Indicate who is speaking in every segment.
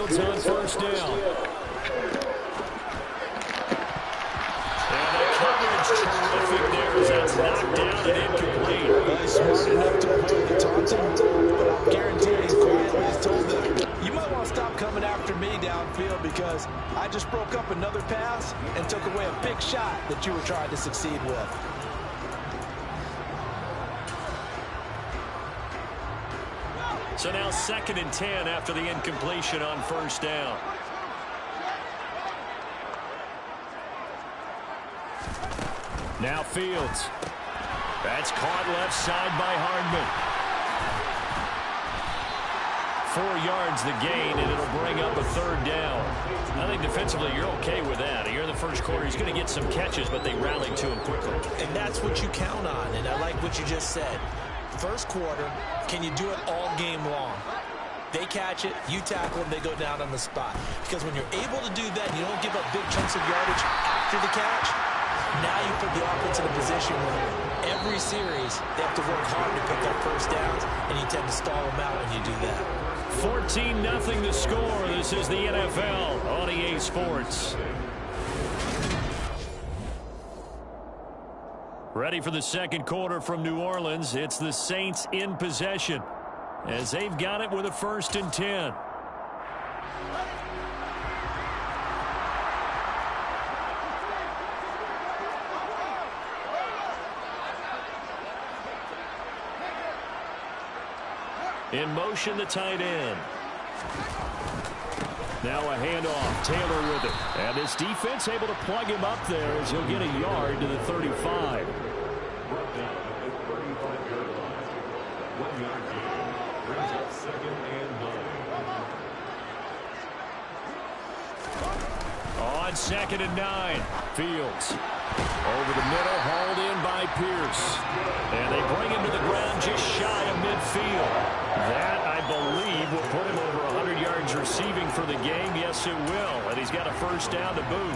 Speaker 1: Fields on first down. And the coverage terrific there as that's knocked down and incomplete.
Speaker 2: He's smart enough to avoid the taunting, but I'm guaranteed he's quietly has told them, you might want to stop coming after me downfield because I just broke up another pass and took away a big shot that you were trying to succeed with.
Speaker 1: So now 2nd and 10 after the incompletion on first down. Now Fields. That's caught left side by Hardman. 4 yards the gain, and it'll bring up a 3rd down. I think defensively you're okay with that. Here in the first quarter, he's going to get some catches, but they rallied to him quickly.
Speaker 2: And that's what you count on, and I like what you just said. First quarter, can you do it all game long? They catch it, you tackle them, they go down on the spot. Because when you're able to do that, you don't give up big chunks of yardage after the catch, now you put the offense in a position where every series they have to work hard to pick up first downs, and you tend to stall them out when you do that.
Speaker 1: 14-0 the score. This is the NFL on EA Sports. Ready for the second quarter from New Orleans. It's the Saints in possession as they've got it with a 1st and 10. In motion, the tight end. Now a handoff. Taylor with it. And this defense able to plug him up there as he'll get a yard to the 35. On 2nd and 9. Fields. Over the middle, hauled in by Pierce. And they bring him to the ground just shy of midfield. That, I believe, will put him over 100 yards receiving for the game. Yes, it will. And he's got a 1st down to boot.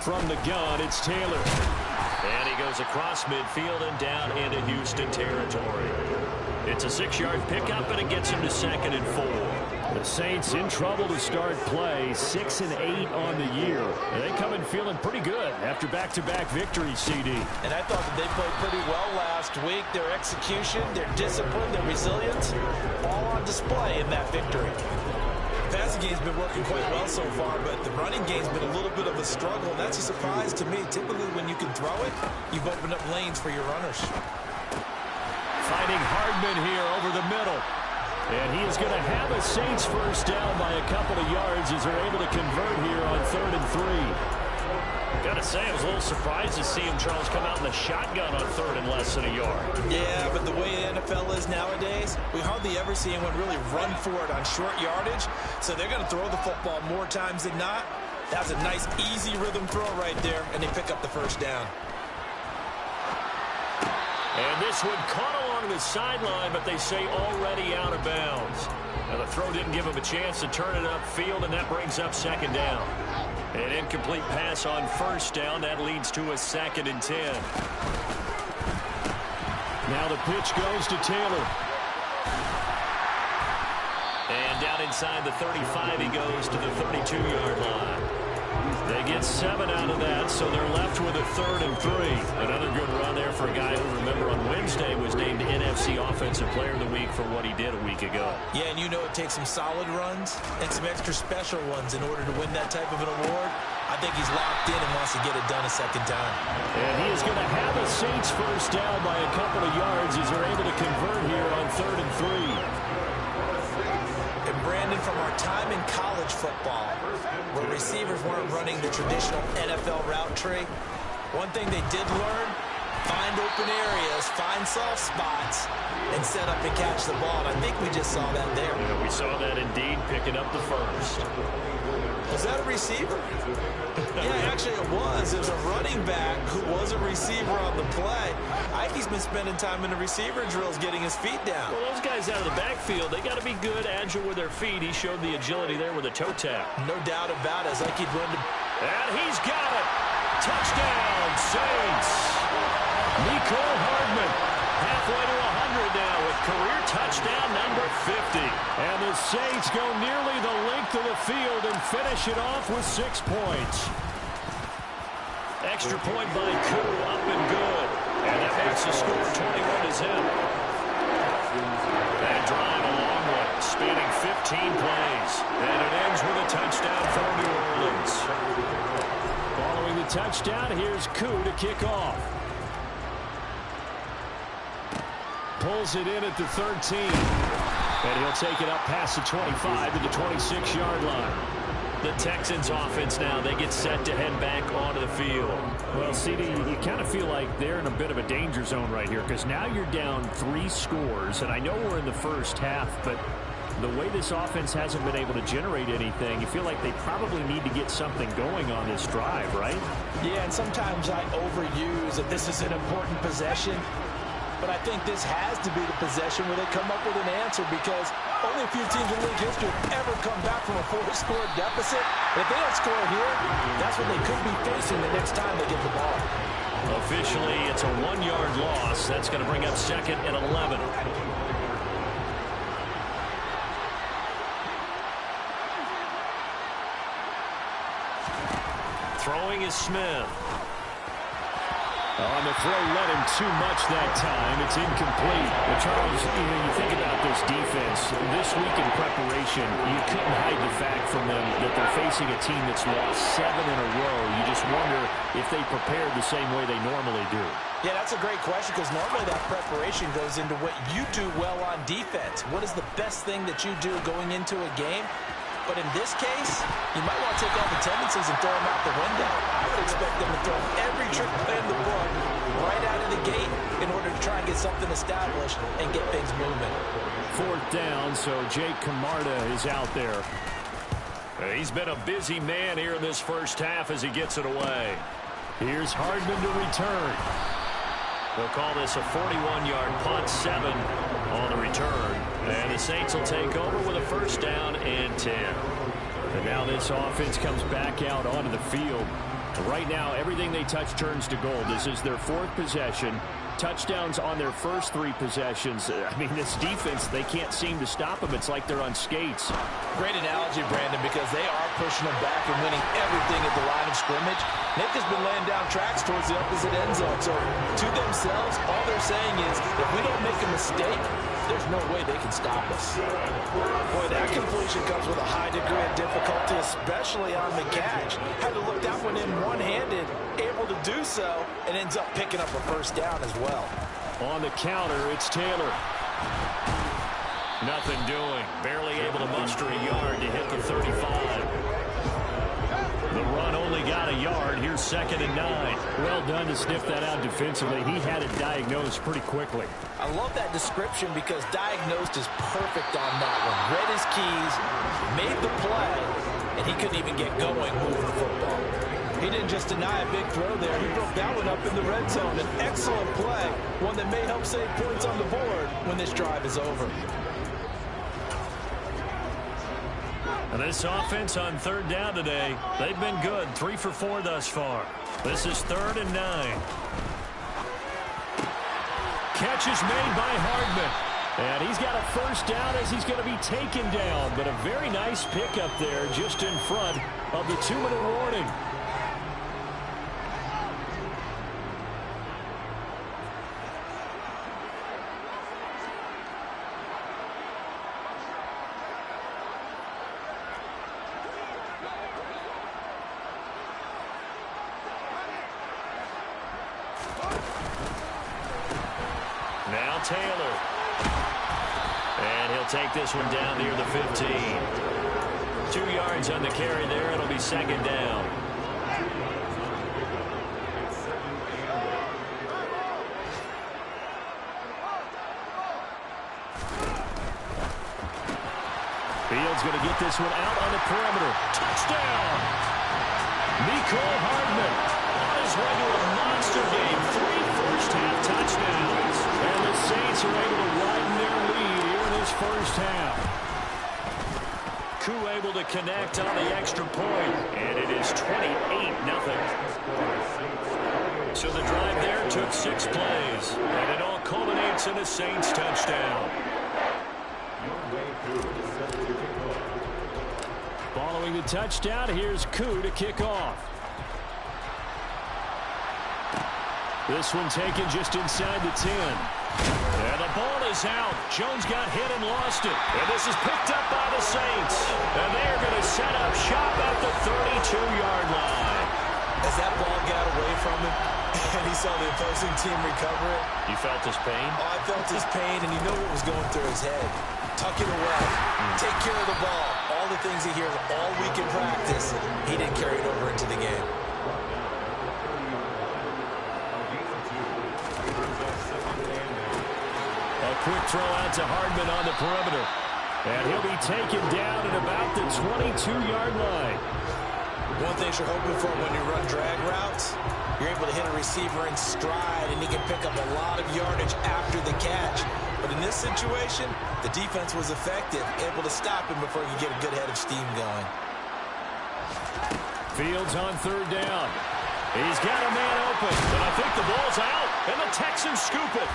Speaker 1: From the gun, it's Taylor. And he goes across midfield and down into Houston territory. It's a 6-yard pickup, and it gets him to 2nd and 4. The Saints in trouble to start play, 6 and 8 on the year. And they come in feeling pretty good after back-to-back victories, CD.
Speaker 2: And I thought that they played pretty well last week. Their execution, their discipline, their resilience, all on display in that victory. The passing game's been working quite well so far, but the running game's been a little bit of a struggle, and that's a surprise to me. Typically, when you can throw it, you've opened up lanes for your runners.
Speaker 1: Finding Hardman here over the middle. And he is going to have a Saints 1st down by a couple of yards as they're able to convert here on 3rd and 3. Gotta say, I was a little surprised to see him, Charles, come out in the shotgun on 3rd and less than a yard.
Speaker 2: Yeah, but the way the NFL is nowadays, we hardly ever see anyone really run for it on short yardage. So they're going to throw the football more times than not. That's a nice, easy rhythm throw right there, and they pick up the 1st down.
Speaker 1: And this one caught along the sideline, but they say already out of bounds. Now the throw didn't give him a chance to turn it upfield, and that brings up 2nd down. An incomplete pass on 1st down. That leads to a 2nd and 10. Now the pitch goes to Taylor. And down inside the 35 he goes to the 32-yard line. They get 7 out of that, so they're left with a 3rd and 3. Another good run there for a guy who, remember, on Wednesday was named NFC Offensive Player of the Week for what he did a week ago.
Speaker 2: Yeah, and you know it takes some solid runs and some extra special ones in order to win that type of an award. I think he's locked in and wants to get it done a 2nd time.
Speaker 1: And he is going to have a Saints 1st down by a couple of yards as they're able to convert here on 3rd and 3.
Speaker 2: And Brandon, from our time in college football, where receivers weren't running the traditional NFL route tree, one thing they did learn find open areas, find soft spots, and set up and catch the ball. And I think we just saw that there.
Speaker 1: Yeah, we saw that indeed, picking up the first.
Speaker 2: Was that a receiver? Yeah, actually it was. It was a running back who was a receiver on the play. Ikey's been spending time in the receiver drills getting his feet down.
Speaker 1: Well, those guys out of the backfield, they got to be good, agile with their feet. He showed the agility there with a toe tap.
Speaker 2: No doubt about it. As Ikey'd run to...
Speaker 1: And he's got it. Touchdown, Saints. Mecole Hardman, halfway to 100 now with career touchdown number 50. And the Saints go nearly the length of the field and finish it off with 6 points. Extra point by Koo, up and good. And that makes the score 21-0. That drive a long one, spanning 15 plays. And it ends with a touchdown for New Orleans. Following the touchdown, here's Koo to kick off. Pulls it in at the 13. And he'll take it up past the 25 to the 26-yard line. The Texans offense now, they get set to head back onto the field.
Speaker 3: Well, CD, you kind of feel like they're in a bit of a danger zone right here because now you're down 3 scores. And I know we're in the first half, but the way this offense hasn't been able to generate anything, you feel like they probably need to get something going on this drive, right?
Speaker 2: Yeah, and sometimes I overuse that this is an important possession. But I think this has to be the possession where they come up with an answer because only a few teams in league history have ever come back from a 4-score deficit. And if they don't score here, that's what they could be facing the next time they get the ball.
Speaker 1: Officially, it's a 1-yard loss. That's going to bring up 2nd and 11. Throwing is Smith.
Speaker 3: On the throw, led him too much that time. It's incomplete. But Charles, you think about this defense. This week in preparation, you couldn't hide the fact from them that they're facing a team that's lost 7 in a row. You just wonder if they prepared the same way they normally do.
Speaker 2: Yeah, that's a great question because normally that preparation goes into what you do well on defense. What is the best thing that you do going into a game? But in this case, you might want to take all the tendencies and throw them out the window. I would expect them to throw every trick play in the book right out of the gate in order to try and get something established and get things moving.
Speaker 3: 4th down, so Jake Camarda is out there.
Speaker 1: He's been a busy man here in this first half as he gets it away.
Speaker 3: Here's Hardman to return.
Speaker 1: They'll call this a 41-yard punt, 7 on the return. And the Saints will take over with a 1st down and 10.
Speaker 3: And now this offense comes back out onto the field. Right now, everything they touch turns to gold. This is their 4th possession. Touchdowns on their first 3 possessions. I mean, this defense, they can't seem to stop them. It's like they're on skates.
Speaker 2: Great analogy, Brandon, because they are pushing them back and winning everything at the line of scrimmage. They've just been laying down tracks towards the opposite end zone. So to themselves, all they're saying is, if we don't make a mistake, there's no way they can stop us. Boy, that completion comes with a high degree of difficulty, especially on the catch. Had to look that one in one-handed, able to do so, and ends up picking up a 1st down as well.
Speaker 3: On the counter, it's Taylor.
Speaker 1: Nothing doing. Barely able to muster a yard to hit the 35. The run only got a yard. Here's 2nd and 9.
Speaker 3: Well done to sniff that out defensively. He had it diagnosed pretty quickly.
Speaker 2: I love that description because diagnosed is perfect on that one. Read his keys, made the play, and he couldn't even get going moving the football. He didn't just deny a big throw there. He broke that one up in the red zone. An excellent play, one that may help save points on the board when this drive is over.
Speaker 1: And this offense on 3rd down today, they've been good. 3 for 4 thus far. This is 3rd and 9.
Speaker 3: Catch is made by Hardman. And he's got a 1st down as he's going to be taken down. But a very nice pickup there just in front of the 2-minute warning.
Speaker 1: Now Taylor. And he'll take this one down near the 15. 2 yards on the carry there. It'll be 2nd down.
Speaker 3: Field's going to get this one out on the perimeter. Touchdown! Mecole Hardman on his way to a monster game. 3 first-half touchdowns. And the Saints are able to widen their lead here in this first half.
Speaker 1: Koo able to connect on the extra point, and it is 28-0. So the drive there took 6 plays, and it all culminates in a Saints touchdown.
Speaker 3: Following the touchdown, here's Koo to kick off. This one taken just inside the 10.
Speaker 1: And the ball is out. Jones got hit and lost it. And this is picked up by the Saints. And they're going to set up shop at the 32-yard line.
Speaker 2: As that ball got away from him, and he saw the opposing team recover it.
Speaker 1: You felt his pain?
Speaker 2: Oh, I felt his pain, and you know what was going through his head. Tuck it away. Take care of the ball. All the things he hears all week in practice, he didn't carry it over into the game.
Speaker 3: A quick throw out to Hardman on the perimeter. And he'll be taken down at about the 22-yard line.
Speaker 2: One thing you're hoping for when you run drag routes, you're able to hit a receiver in stride, and he can pick up a lot of yardage after the catch. But in this situation, the defense was effective, able to stop him before he could get a good head of steam going.
Speaker 3: Fields on 3rd down. He's got a man open, but I think the ball's out, and the Texans scoop it.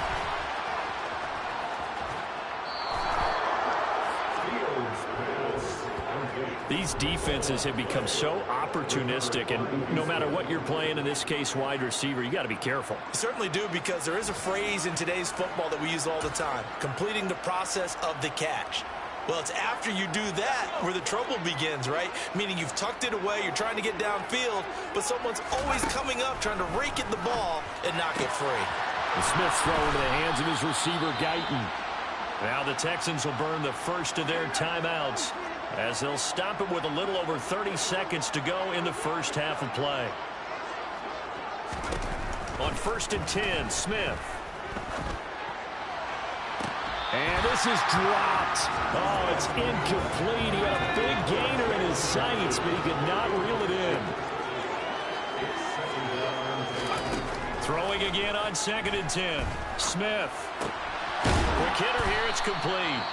Speaker 3: These defenses have become so opportunistic, and no matter what you're playing, in this case wide receiver, you got to be careful.
Speaker 2: You certainly do, because there is a phrase in today's football that we use all the time, completing the process of the catch. Well, it's after you do that where the trouble begins, right? Meaning you've tucked it away, you're trying to get downfield, but someone's always coming up trying to rake at the ball and knock it free.
Speaker 3: The Smith's throw into the hands of his receiver, Guyton.
Speaker 1: Now the Texans will burn the first of their timeouts, as they'll stop it with a little over 30 seconds to go in the first half of play. On 1st and 10, Smith.
Speaker 3: And this is dropped. Oh, it's incomplete. He had a big gainer in his sights, but he could not reel it in.
Speaker 1: Throwing again on 2nd and 10. Smith. Quick hitter here, it's complete.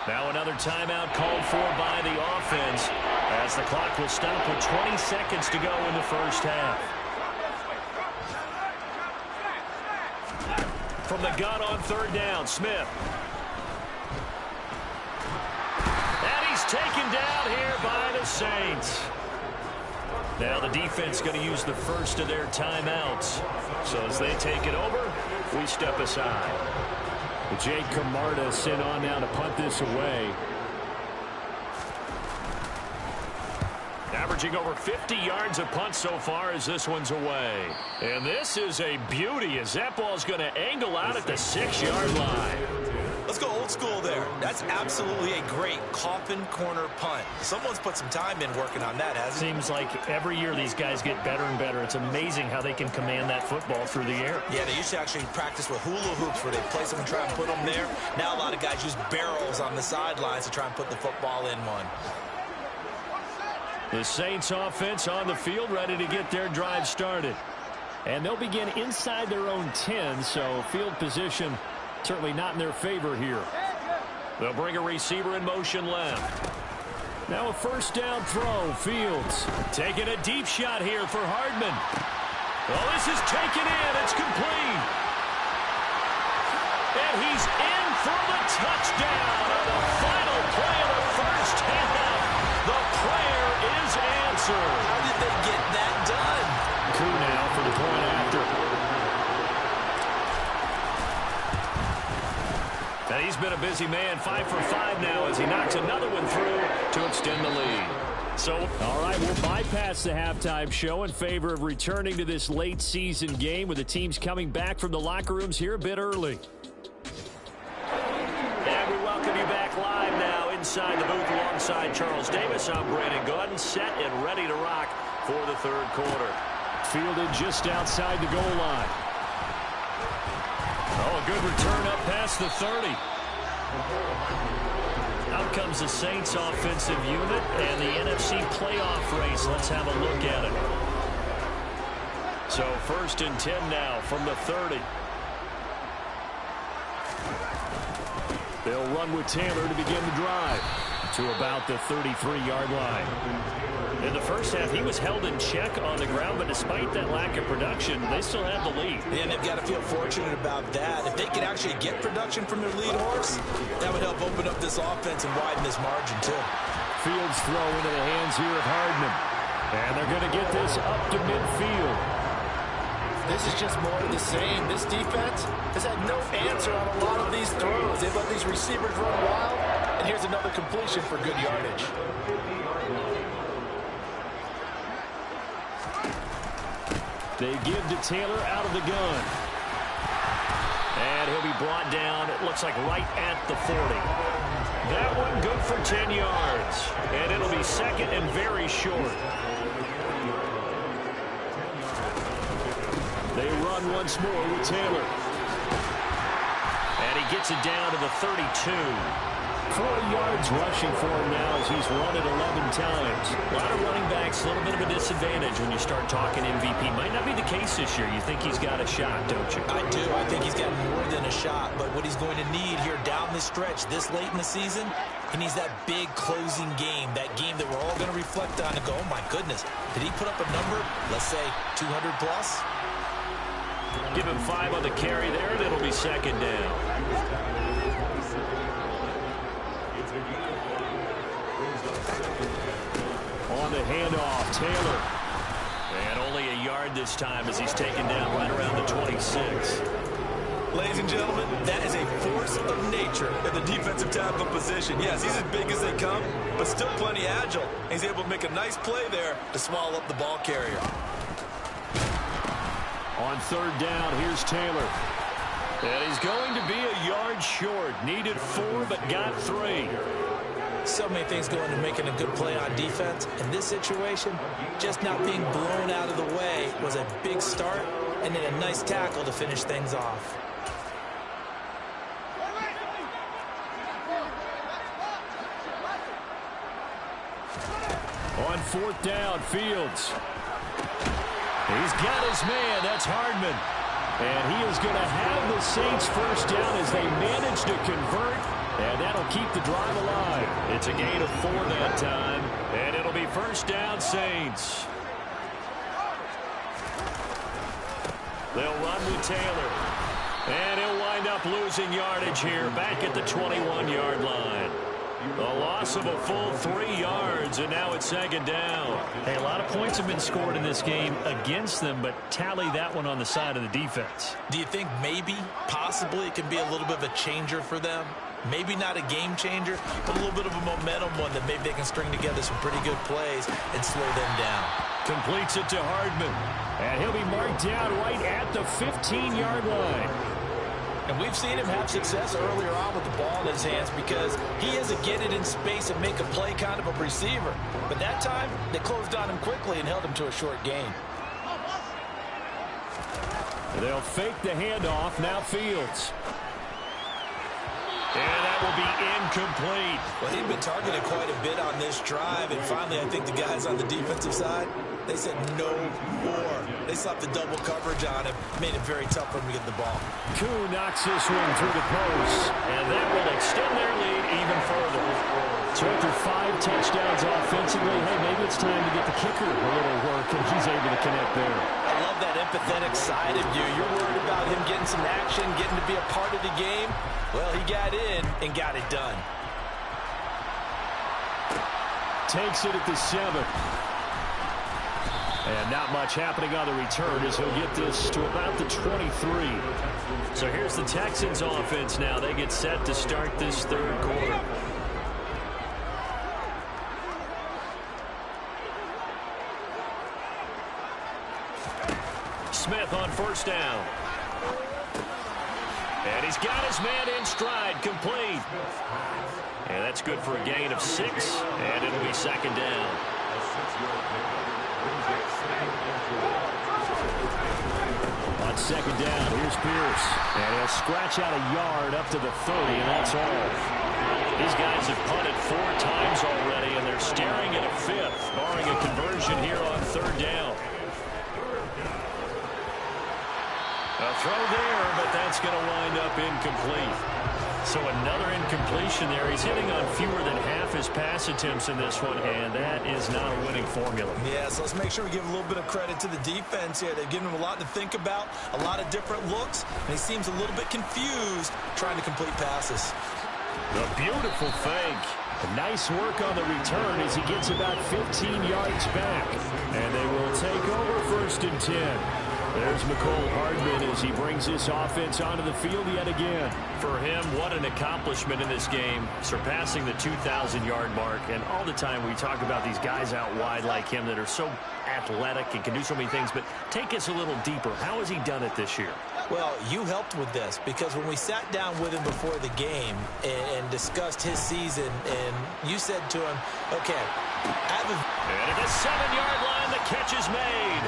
Speaker 1: Now another timeout called for by the offense, as the clock will stop with 20 seconds to go in the first half. From the gun on 3rd down, Smith. And he's taken down here by the Saints. Now the defense going to use the first of their timeouts. So as they take it over, we step aside.
Speaker 3: Jake Camarda sent on now to punt this away.
Speaker 1: Averaging over 50 yards a punt so far as this one's away. And this is a beauty as that ball's going to angle out at the 6-yard line.
Speaker 2: Let's go old school there. That's absolutely a great coffin corner punt. Someone's put some time in working on that, hasn't he?
Speaker 1: Seems like every year these guys get better and better. It's amazing how they can command that football through the air.
Speaker 2: Yeah, they used to actually practice with hula hoops where they place them and try and put them there. Now a lot of guys use barrels on the sidelines to try and put the football in one.
Speaker 1: The Saints offense on the field, ready to get their drive started.
Speaker 3: And they'll begin inside their own 10, so field position certainly not in their favor here.
Speaker 1: They'll bring a receiver in motion left.
Speaker 3: Now a 1st down throw. Fields
Speaker 1: taking a deep shot here for Hardman. Oh, this is taken in. It's complete. And he's in for the touchdown on the final play of the first half. The prayer is answered.
Speaker 2: How did they get that done?
Speaker 3: Koo now for the point after.
Speaker 1: And he's been a busy man, 5 for 5 now as he knocks another one through to extend the lead.
Speaker 3: So, all right, we'll bypass the halftime show in favor of returning to this late season game with the teams coming back from the locker rooms here a bit early.
Speaker 1: And we welcome you back live now inside the booth alongside Charles Davis. I'm Brandon Gaudin, set and ready to rock for the 3rd quarter.
Speaker 3: Fielded just outside the goal line.
Speaker 1: Oh, a good return up past the 30. Out comes the Saints offensive unit and the NFC playoff race. Let's have a look at it. So 1st and 10 now from the 30.
Speaker 3: They'll run with Taylor to begin the drive to about the 33-yard line.
Speaker 1: In the first half, he was held in check on the ground, but despite that lack of production, they still have the lead.
Speaker 2: And they've got to feel fortunate about that. If they could actually get production from their lead horse, that would help open up this offense and widen this margin, too.
Speaker 3: Fields throw into the hands here of Hardman. And they're going to get this up to midfield.
Speaker 4: This is just more of the same. This defense has had no answer on a lot of these throws. They've let these receivers run wild, and here's another completion for good yardage.
Speaker 3: They give to Taylor out of the gun.
Speaker 1: And he'll be brought down, it looks like right at the 40. That one good for 10 yards. And it'll be second and very short.
Speaker 3: They run once more with Taylor.
Speaker 1: And he gets it down to the 32.
Speaker 3: 4 yards rushing for him now as he's run it 11 times.
Speaker 1: A lot of running backs, a little bit of a disadvantage when you start talking MVP. Might not be the case this year. You think he's got a shot, don't you?
Speaker 2: I do. I think he's got more than a shot. But what he's going to need here down the stretch this late in the season, he needs that big closing game, that game that we're all going to reflect on and go, oh, my goodness, did he put up a number, let's say, 200 plus?
Speaker 1: Give him 5 on the carry there, and it'll be second down.
Speaker 3: On the handoff, Taylor.
Speaker 1: And only a yard this time as he's taken down right around the 26.
Speaker 2: Ladies and gentlemen, that is a force of nature in the defensive tackle position. Yes, he's as big as they come, but still plenty agile. He's able to make a nice play there to swallow up the ball carrier.
Speaker 3: On 3rd down, here's Taylor.
Speaker 1: And he's going to be a yard short. Needed 4, but got 3.
Speaker 2: So many things go into making a good play on defense. In this situation, just not being blown out of the way was a big start, and then a nice tackle to finish things off.
Speaker 3: On 4th down, Fields.
Speaker 1: He's got his man. That's Hardman.
Speaker 3: And he is going to have the Saints first down as they manage to convert. And that'll keep the drive alive.
Speaker 1: It's a gain of 4 that time. And it'll be first down, Saints. They'll run with Taylor. And he'll wind up losing yardage here back at the 21-yard line. A loss of a full 3 yards, and now it's second down. Hey, a lot of points have been scored in this game against them, but tally that one on the side of the defense.
Speaker 2: Do you think maybe, possibly, it can be a little bit of a changer for them? Maybe not a game changer, but a little bit of a momentum one that maybe they can string together some pretty good plays and slow them down.
Speaker 1: Completes it to Hardman.
Speaker 3: And he'll be marked down right at the 15-yard line.
Speaker 2: And we've seen him have success earlier on with the ball in his hands because he is a get it in space and make a play kind of a receiver. But that time, they closed on him quickly and held him to a short gain.
Speaker 3: They'll fake the handoff. Now Fields.
Speaker 1: And that will be incomplete.
Speaker 2: Well, he'd been targeted quite a bit on this drive, and finally I think the guys on the defensive side, they said no more. They slapped the double coverage on him, made it very tough for him to get the ball.
Speaker 3: Koo knocks this one through the post.
Speaker 1: And that will extend their lead even further.
Speaker 3: So after 5 touchdowns offensively, hey, maybe it's time to get the kicker a little work, and he's able to connect there.
Speaker 2: I love that empathetic side of you. You're worried about him getting some action, getting to be a part of the game. Well, he got in and got it done.
Speaker 3: Takes it at the 7. And not much happening on the return as he'll get this to about the 23.
Speaker 1: So here's the Texans offense now. They get set to start this third quarter. Smith on first down. And he's got his man in stride, complete. And that's good for a gain of 6, and it'll be second down.
Speaker 3: On second down, here's Pierce. And he'll scratch out a yard up to the 30, and that's all.
Speaker 1: These guys have punted 4 times already, and they're staring at a 5th, barring a conversion here on 3rd down. A throw there, but that's going to wind up incomplete. So another incompletion there. He's hitting on fewer than half his pass attempts in this one, and that is not a winning formula.
Speaker 2: Yeah, so let's make sure we give a little bit of credit to the defense here. They've given him a lot to think about, a lot of different looks, and he seems a little bit confused trying to complete passes.
Speaker 3: A beautiful fake. Nice work on the return as he gets about 15 yards back. And they will take over 1st and 10. There's Mecole Hardman as he brings this offense onto the field yet again.
Speaker 1: For him, what an accomplishment in this game, surpassing the 2,000-yard mark. And all the time we talk about these guys out wide like him that are so athletic and can do so many things. But take us a little deeper. How has he done it this year?
Speaker 2: Well, you helped with this because when we sat down with him before the game and discussed his season, and you said to him, okay,
Speaker 1: and at the 7-yard line, the catch is made.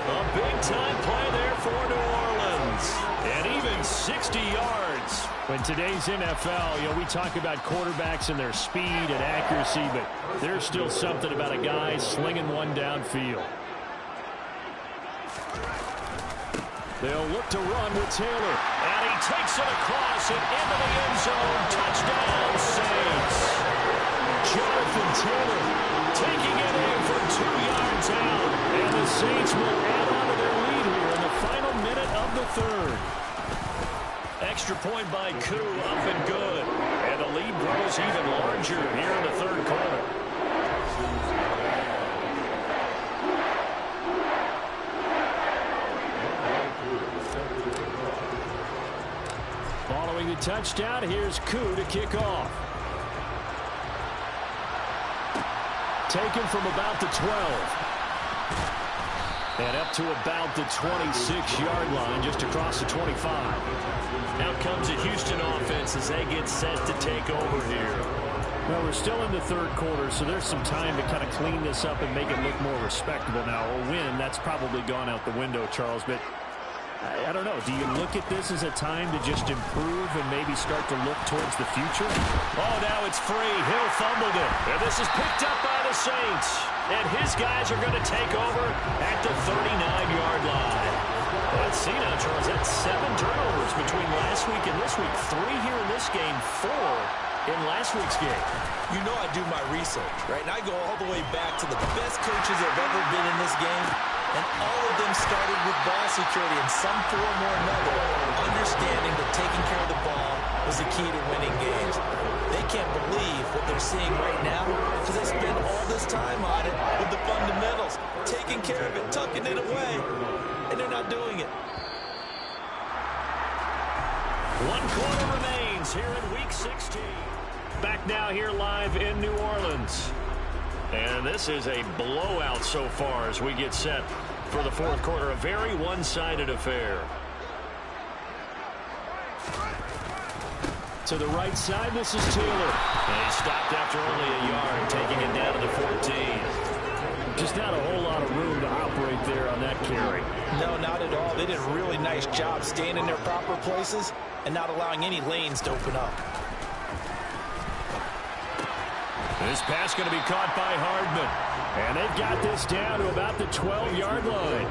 Speaker 1: A big-time play there for New Orleans. And even 60 yards.
Speaker 3: In today's NFL, we talk about quarterbacks and their speed and accuracy, but there's still something about a guy slinging one downfield. They'll look to run with Taylor.
Speaker 1: And he takes it across and into the end zone. Touchdown, Saints.
Speaker 3: Jonathan Taylor taking it in from 2 yards out. And the Saints will add on to their lead here in the final minute of the 3rd.
Speaker 1: Extra point by Koo, up and good. And the lead grows even larger here in the 3rd quarter.
Speaker 3: Following the touchdown, here's Koo to kick off. Taken from about the 12. And up to about the 26-yard line, just across the 25.
Speaker 1: Now comes a Houston offense as they get set to take over here.
Speaker 3: Well, we're still in the 3rd quarter, so there's some time to kind of clean this up and make it look more respectable. Now, a win, that's probably gone out the window, Charles, but I don't know. Do you look at this as a time to just improve and maybe start to look towards the future?
Speaker 1: Oh, now it's free. Hill fumbled it. And this is picked up by the Saints. And his guys are going to take over at the 39-yard line. Let's see now, Charles. That's 7 turnovers between last week and this week. 3 here in this game, 4 in last week's game.
Speaker 2: You know I do my research, right? And I go all the way back to the best coaches that have ever been in this game. And all of them started with ball security in some form or another, understanding that taking care of the ball was the key to winning games. They can't believe what they're seeing right now because they spend all this time on it with the fundamentals, taking care of it, tucking it away, and they're not doing it.
Speaker 1: 1 quarter remains here in Week 16. Back now here live in New Orleans. And this is a blowout so far as we get set for the 4th quarter. A very one-sided affair.
Speaker 3: To the right side, this is Taylor.
Speaker 1: And he stopped after only a yard, taking it down to the 14.
Speaker 3: Just not a whole lot of room to operate there on that carry.
Speaker 2: No, not at all. They did a really nice job staying in their proper places and not allowing any lanes to open up.
Speaker 1: This pass going to be caught by Hardman.
Speaker 3: And they've got this down to about the 12-yard line.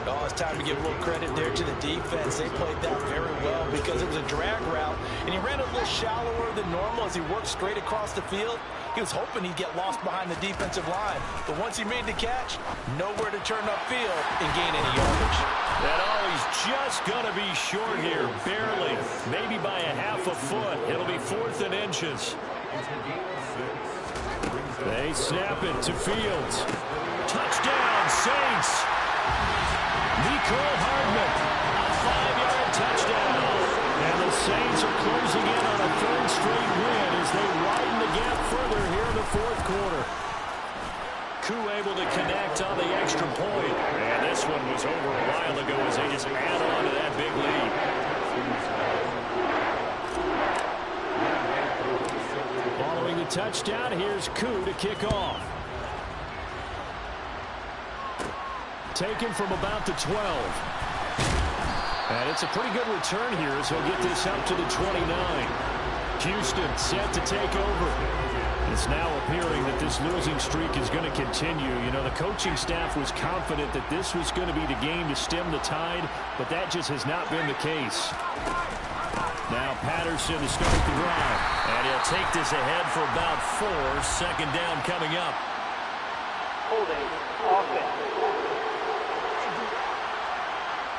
Speaker 2: Oh, it's time to give a little credit there to the defense. They played that very well because it was a drag route, and he ran a little shallower than normal as he worked straight across the field. He was hoping he'd get lost behind the defensive line. But once he made the catch, nowhere to turn upfield and gain any yardage.
Speaker 1: And oh, he's just going to be short here, barely, maybe by a half a foot. It'll be 4th and inches.
Speaker 3: They snap it to Fields.
Speaker 1: Touchdown, Saints. Mecole Hardman, a 5-yard touchdown.
Speaker 3: And the Saints are closing in on a 3rd straight win as they widen the gap further here in the 4th quarter.
Speaker 1: Koo able to connect on the extra point. And this one was over a while ago as they just add on to that big lead.
Speaker 3: Following the touchdown, here's Koo to kick off. Taken from about the 12. And it's a pretty good return here as he'll get this up to the 29. Houston set to take over. It's now appearing that this losing streak is going to continue. You know, the coaching staff was confident that this was going to be the game to stem the tide, but that just has not been the case. Now Patterson to start the drive.
Speaker 1: And he'll take this ahead for about 4. Second down coming up.
Speaker 5: Holding offense.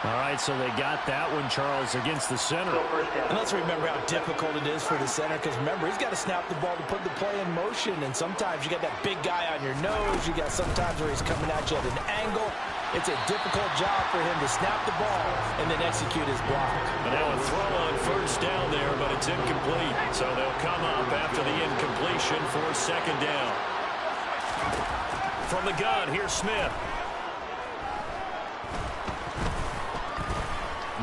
Speaker 3: All right, so they got that one, Charles, against the center.
Speaker 2: And let's remember how difficult it is for the center, because remember, he's got to snap the ball to put the play in motion, and sometimes you got that big guy on your nose. You got sometimes where he's coming at you at an angle. It's a difficult job for him to snap the ball and then execute his block.
Speaker 1: And now a throw on first down there, but it's incomplete. So they'll come up after the incompletion for second down. From the gun, here's Smith.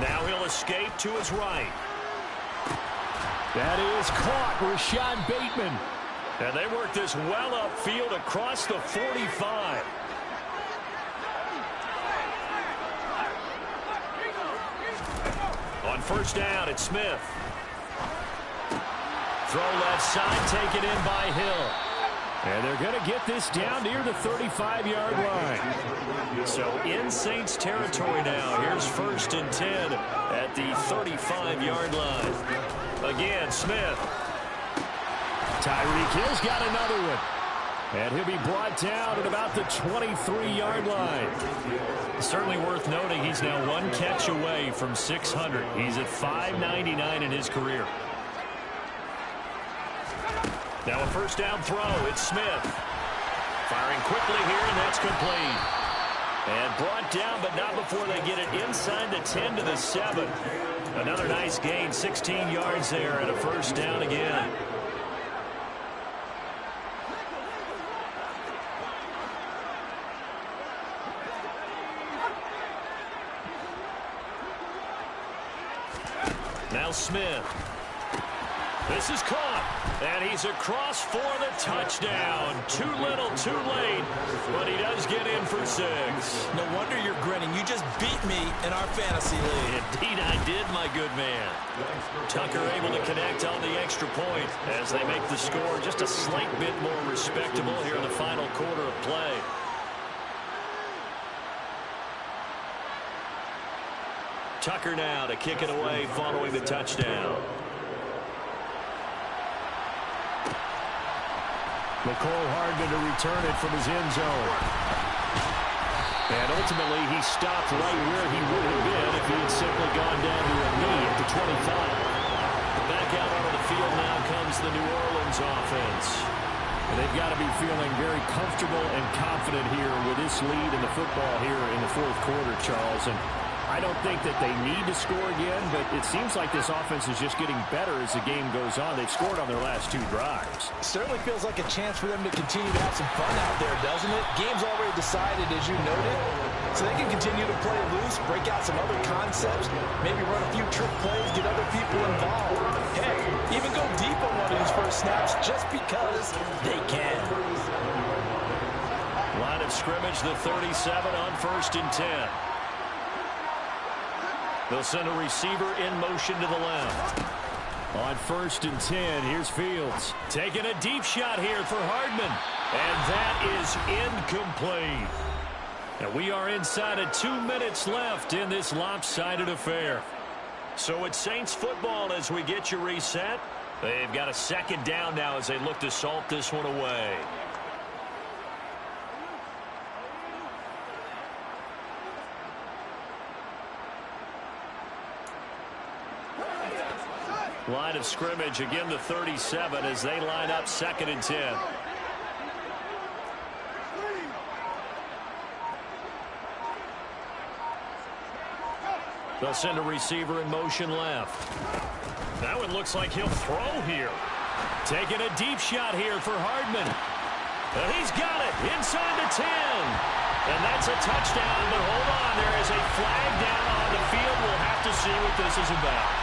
Speaker 1: Now he'll escape to his right.
Speaker 3: That is caught. Rashad Bateman.
Speaker 1: And they work this well upfield across the 45. On first down, it's Smith. Throw left side, taken in by Hill.
Speaker 3: And they're going to get this down near the 35-yard line.
Speaker 1: So in Saints territory now. Here's first and 10 at the 35-yard line. Again, Smith.
Speaker 3: Tyreek Hill's got another one. And he'll be brought down at about the 23-yard line.
Speaker 1: Certainly worth noting he's now one catch away from 600. He's at 599 in his career. Now a first down throw. It's Smith. Firing quickly here, and that's complete. And brought down, but not before they get it inside the 10 to the 7. Another nice gain, 16 yards there, and a first down again. Now Smith. This is caught, and he's across for the touchdown. Too little, too late, but he does get in for 6.
Speaker 2: No wonder you're grinning. You just beat me in our fantasy league.
Speaker 1: Indeed I did, my good man. Tucker able to connect on the extra point as they make the score just a slight bit more respectable here in the final quarter of play. Tucker now to kick it away following the touchdown.
Speaker 3: Mecole Hardman to return it from his end zone. And ultimately, he stopped right where he would have been if he had simply gone down to a knee at the 25.
Speaker 1: Back out onto the field now comes the New Orleans offense.
Speaker 3: And they've got to be feeling very comfortable and confident here with this lead in the football here in the fourth quarter, Charles. And I don't think that they need to score again, but it seems like this offense is just getting better as the game goes on. They've scored on their last 2 drives.
Speaker 2: Certainly feels like a chance for them to continue to have some fun out there, doesn't it? Game's already decided, as you noted, so they can continue to play loose, break out some other concepts, maybe run a few trick plays, get other people involved. Heck, even go deep on one of these first snaps just because they can.
Speaker 1: Line of scrimmage, the 37 on first and 10. They'll send a receiver in motion to the left.
Speaker 3: On first and 10, here's Fields.
Speaker 1: Taking a deep shot here for Hardman. And that is incomplete. And we are inside of 2 minutes left in this lopsided affair. So it's Saints football as we get you reset. They've got a second down now as they look to salt this one away. Line of scrimmage, again the 37 as they line up second and 10. They'll send a receiver in motion left. That one looks like he'll throw here. Taking a deep shot here for Hardman. And he's got it inside the 10. And that's a touchdown, but hold on, there is a flag down on the field. We'll have to see what this is about.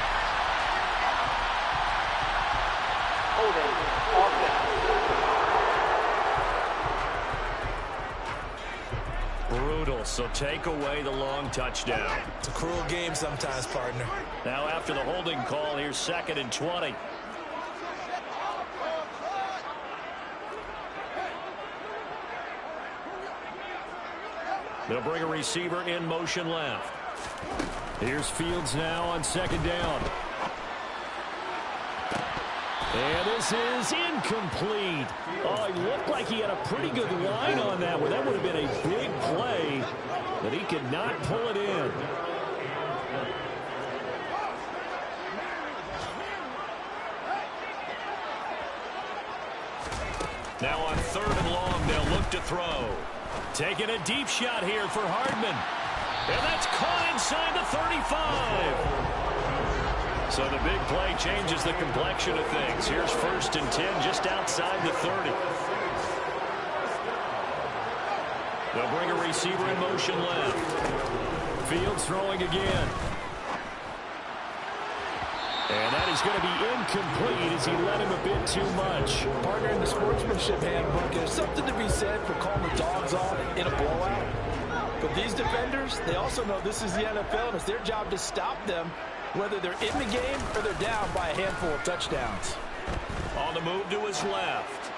Speaker 1: Brutal, so take away the long touchdown.
Speaker 2: It's a cruel game sometimes, partner.
Speaker 1: Now after the holding call, here's second and 20. They'll bring a receiver in motion left.
Speaker 3: Here's Fields now on second down. And this is incomplete. Oh, he looked like he had a pretty good line on that one. That would have been a big play, but he could not pull it in.
Speaker 1: Now on 3rd and long, they'll look to throw. Taking a deep shot here for Hardman. And that's caught inside the 35. So the big play changes the complexion of things. Here's 1st and 10 just outside the 30. They'll bring a receiver in motion left.
Speaker 3: Fields throwing again. And that is going to be incomplete as he let him a bit too much.
Speaker 4: Partner, in the sportsmanship handbook, there's something to be said for calling the dogs off in a blowout. But these defenders, they also know this is the NFL, and it's their job to stop them, whether they're in the game or they're down by a handful of touchdowns.
Speaker 1: On the move to his left.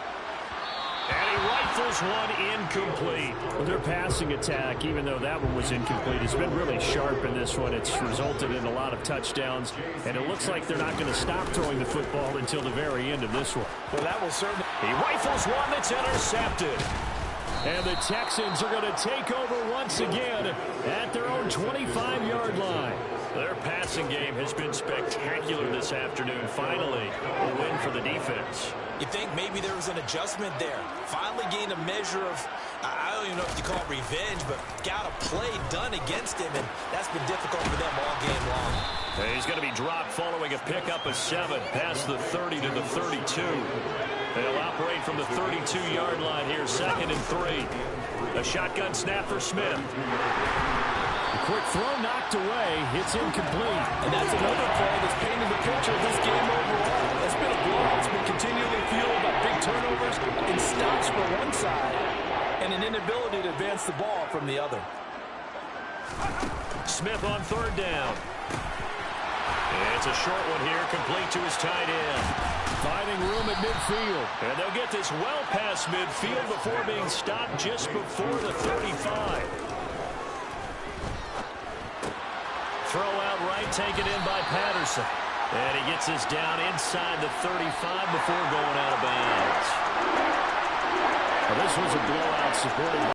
Speaker 1: And he rifles one incomplete.
Speaker 3: Well, their passing attack, even though that one was incomplete, has been really sharp in this one. It's resulted in a lot of touchdowns, and it looks like they're not going to stop throwing the football until the very end of this one.
Speaker 4: Well, that will certainly...
Speaker 1: He rifles one that's intercepted.
Speaker 3: And the Texans are going to take over once again at their own 25-yard line.
Speaker 1: Their passing game has been spectacular this afternoon. Finally, a win for the defense.
Speaker 2: You think maybe there was an adjustment there. Finally gained a measure of, I don't even know if you call it revenge, but got a play done against him, and that's been difficult for them all game long.
Speaker 1: And he's going to be dropped following a pickup of 7 past the 30 to the 32. They'll operate from the 32-yard line here, 2nd and 3. A shotgun snap for Smith.
Speaker 3: The quick throw knocked away. It's incomplete.
Speaker 4: And that's another play that's painted the picture of this game overall. It's been a blowout. It's been continually fueled by big turnovers and stops for one side and an inability to advance the ball from the other.
Speaker 1: Smith on 3rd down. It's a short one here, complete to his tight end.
Speaker 3: Finding room at midfield.
Speaker 1: And they'll get this well past midfield before being stopped just before the 35. Throw out right, taken in by Patterson. And he gets this down inside the 35 before going out of bounds.
Speaker 3: Well, this was a blowout supported by